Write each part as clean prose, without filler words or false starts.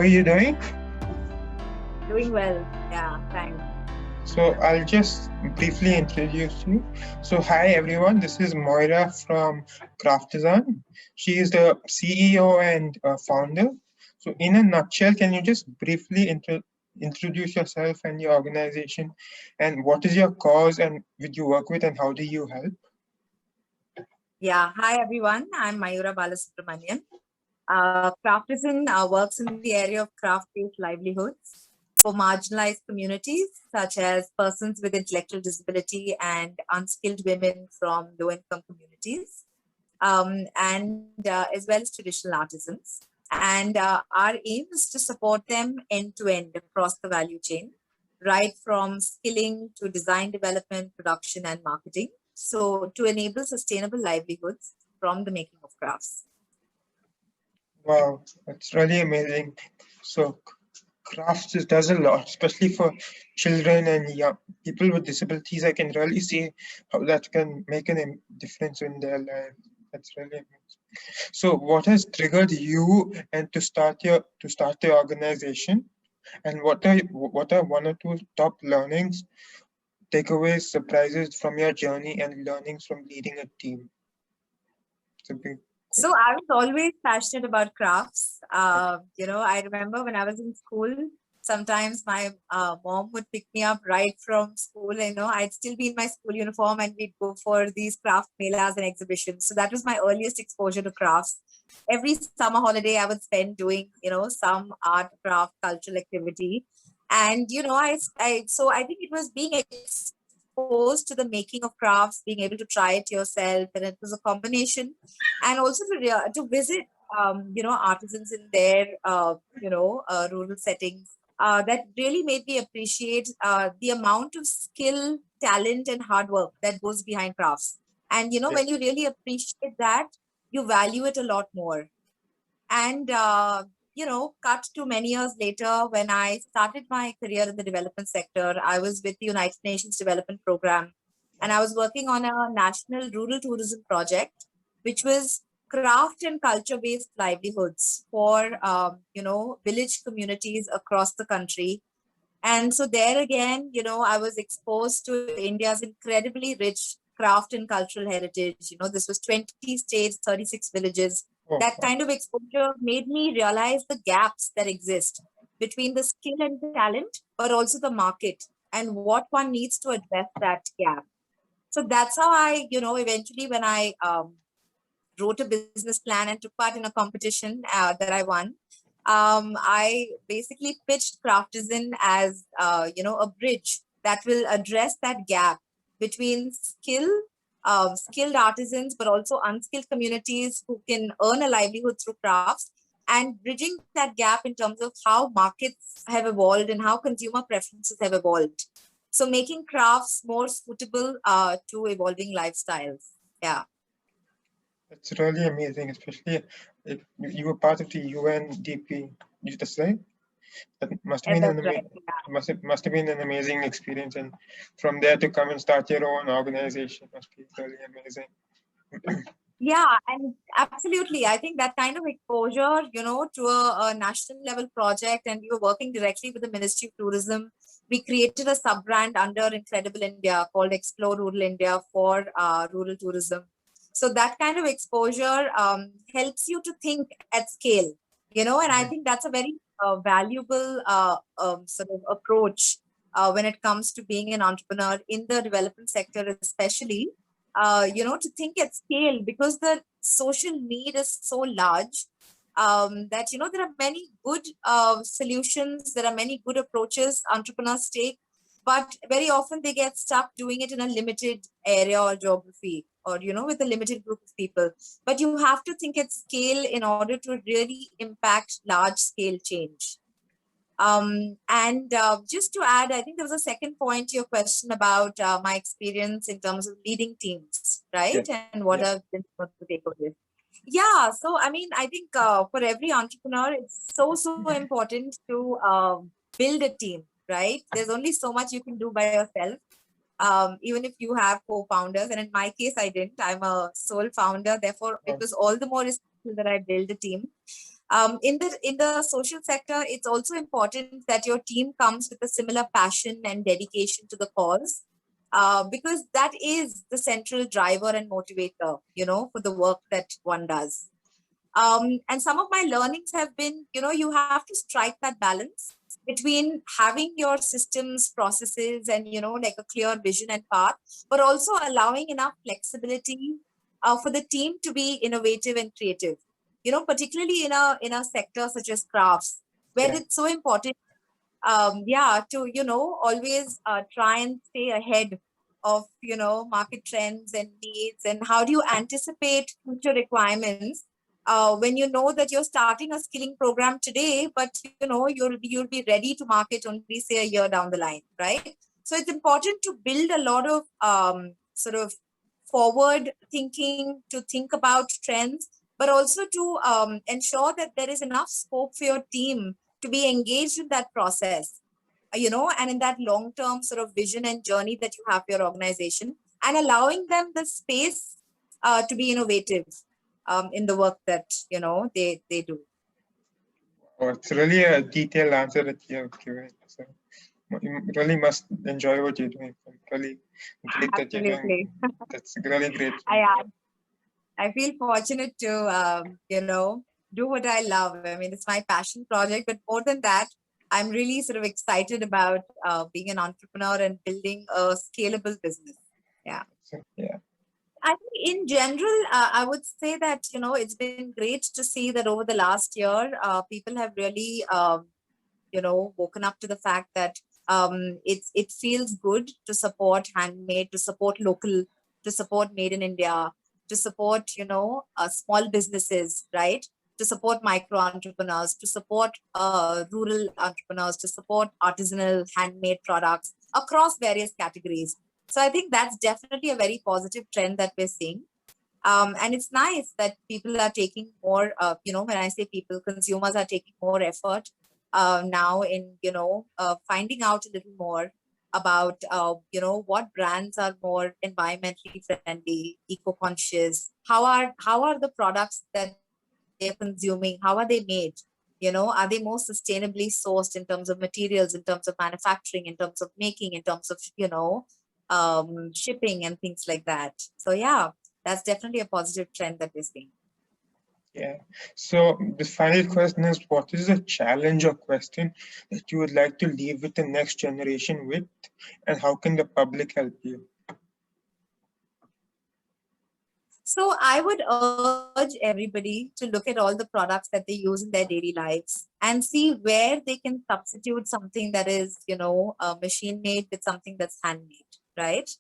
How are you doing? Doing well. Yeah, thanks. So I'll just briefly introduce you. So hi everyone, this is Moira from Craftizen. She is the CEO and founder. So in a nutshell, can you just briefly introduce yourself and your organization, and what is your cause and which you work with, and how do you help? Yeah, hi everyone. I'm Mayura Balasubramanian. Craftizen works in the area of craft-based livelihoods for marginalized communities such as persons with intellectual disability and unskilled women from low-income communities, and as well as traditional artisans. And our aim is to support them end-to-end across the value chain, right from skilling to design development, production, and marketing. So to enable sustainable livelihoods from the making of crafts. Wow, that's really amazing. So crafts does a lot, especially for children and young people with disabilities. I can really see how that can make a difference in their life. That's really amazing. So, what has triggered you and to start the organization? And what are one or two top learnings, takeaways, surprises from your journey, and learnings from leading a team? It's a big So question. I was always passionate about crafts. I remember when I was in school, sometimes my mom would pick me up right from school. I'd still be in my school uniform and we'd go for these craft melas and exhibitions. So that was my earliest exposure to crafts. Every summer holiday I would spend doing, some art, craft, cultural activity. And, so I think it was being exposed to the making of crafts, being able to try it yourself. And it was a combination and also to visit artisans in their rural settings that really made me appreciate the amount of skill, talent, and hard work that goes behind crafts. And Yeah. when you really appreciate that, you value it a lot more. And cut to many years later, when I started my career in the development sector, I was with the United Nations Development Program, and I was working on a national rural tourism project, which was craft and culture based livelihoods for village communities across the country. And so there again, I was exposed to India's incredibly rich craft and cultural heritage. This was 20 states, 36 villages. Oh, That wow. kind of exposure made me realize the gaps that exist between the skill and talent, but also the market and what one needs to address that gap. So that's how I, eventually when I wrote a business plan and took part in a competition that I won. I basically pitched Craftizen as a bridge that will address that gap between skilled artisans, but also unskilled communities who can earn a livelihood through crafts, and bridging that gap in terms of how markets have evolved and how consumer preferences have evolved. So making crafts more suitable to evolving lifestyles. Yeah. That's really amazing, especially if you were part of the UNDP. You just say that must have been That's right. must have been an amazing experience, and from there to come and start your own organization must be really amazing. Yeah, and absolutely. I think that kind of exposure, to a national level project, and we were working directly with the Ministry of Tourism. We created a sub brand under Incredible India called Explore Rural India for rural tourism. So that kind of exposure helps you to think at scale, and I Mhm. think that's a very valuable sort of approach when it comes to being an entrepreneur in the development sector, especially to think at scale, because the social need is so large that there are many good solutions, there are many good approaches entrepreneurs take, but very often they get stuck doing it in a limited area or geography, or with a limited group of people. But you have to think at scale in order to really impact large scale change. And just to add, I think there was a second point to your question about my experience in terms of leading teams, right? Yeah, And what yeah, have been some of the takeaways. Yeah, so I mean, I think for every entrepreneur, it's so important to build a team, right? There's only so much you can do by yourself, even if you have co-founders. And in my case, I didn't. I'm a sole founder. Therefore, it wow. was all the more essential that I build a team. In the social sector, it's also important that your team comes with a similar passion and dedication to the cause, because that is the central driver and motivator, for the work that one does. And some of my learnings have been, you have to strike that balance between having your systems, processes, and, like a clear vision and path, but also allowing enough flexibility for the team to be innovative and creative. Particularly in a sector such as crafts, where Yeah. it's so important, to always try and stay ahead of market trends and needs, and how do you anticipate future requirements when you know that you're starting a skilling program today, but you'll be ready to market only say a year down the line, right? So it's important to build a lot of sort of forward thinking, to think about trends, but also to ensure that there is enough scope for your team to be engaged in that process, and in that long term sort of vision and journey that you have for your organization, and allowing them the space to be innovative in the work that they do. Oh, it's really a detailed answer that you have given. So you really must enjoy what you're doing. Really great that you're doing. Absolutely. That's really great. I I feel fortunate to do what I love. I mean, it's my passion project, but more than that, I'm really sort of excited about being an entrepreneur and building a scalable business. Yeah. So, yeah. I think in general, I would say that, it's been great to see that over the last year, people have really, woken up to the fact that it feels good to support handmade, to support local, to support made in India, to support, small businesses, right? To support micro entrepreneurs, to support rural entrepreneurs, to support artisanal handmade products across various categories. So I think that's definitely a very positive trend that we're seeing. And it's nice that people are taking more, when I say people, consumers are taking more effort now in, finding out a little more about, what brands are more environmentally friendly, eco-conscious. How are the products that they're consuming? How are they made? Are they more sustainably sourced in terms of materials, in terms of manufacturing, in terms of making, in terms of, shipping and things like that? So yeah, that's definitely a positive trend that we're seeing. Yeah. So the final question is, what is a challenge or question that you would like to leave with the next generation with, and how can the public help you? So I would urge everybody to look at all the products that they use in their daily lives and see where they can substitute something that is, machine made with something that's handmade, right?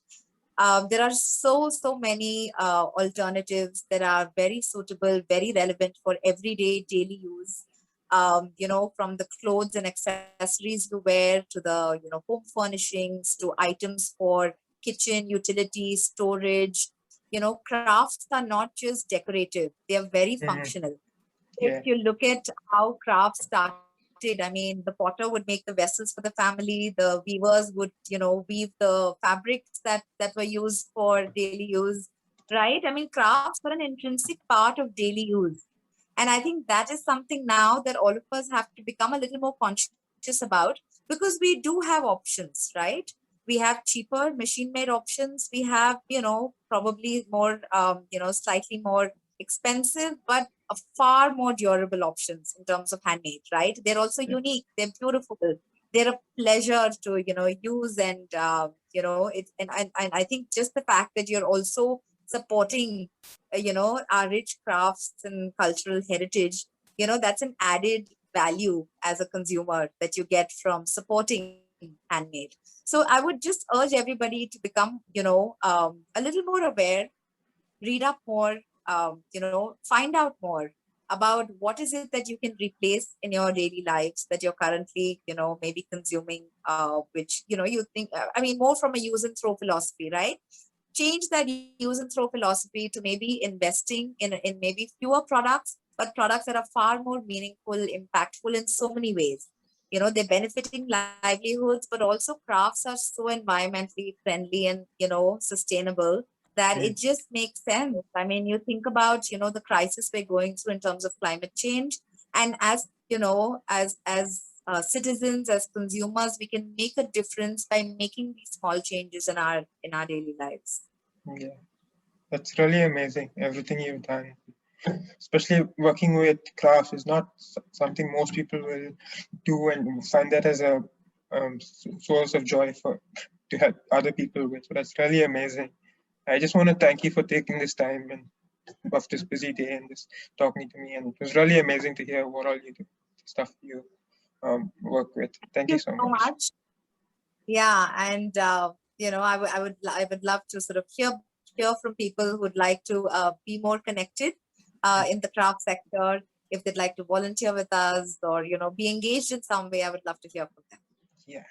There are so many alternatives that are very suitable, very relevant for everyday daily use. From the clothes and accessories you wear to the home furnishings to items for kitchen utilities, storage. Crafts are not just decorative; they are very Mhm. functional. If Yeah. you look at how crafts started, I mean, the potter would make the vessels for the family, the weavers would, weave the fabrics that were used for daily use, right? I mean, crafts were an intrinsic part of daily use. And I think that is something now that all of us have to become a little more conscious about, because we do have options, right? We have cheaper machine made options. We have, probably more, slightly more expensive, but a far more durable options in terms of handmade, right? They're also unique, they're beautiful, they're a pleasure to, use. And, and I think just the fact that you're also supporting, our rich crafts and cultural heritage, that's an added value as a consumer that you get from supporting handmade. So I would just urge everybody to become, a little more aware, read up more, find out more about what is it that you can replace in your daily lives that you're currently, maybe consuming, which, you think, I mean, more from a use and throw philosophy, right? Change that use and throw philosophy to maybe investing in maybe fewer products, but products that are far more meaningful, impactful in so many ways. They're benefiting livelihoods, but also crafts are so environmentally friendly and, sustainable, that it Mm. just makes sense. I mean, you think about, the crisis we're going through in terms of climate change. And as you know, as citizens, as consumers, we can make a difference by making these small changes in our daily lives. Yeah, that's really amazing. Everything you've done, especially working with crafts, is not something most people will do and find that as a source of joy for to help other people with. So that's really amazing. I just want to thank you for taking this time and of this busy day and just talking to me. And it was really amazing to hear what all you do, stuff you work with. Thank Thank you you so so much. much. Yeah, and you know, I would love to sort of hear from people who would like to be more connected in the craft sector. If they'd like to volunteer with us or, you know, be engaged in some way, I would love to hear from them. Yeah.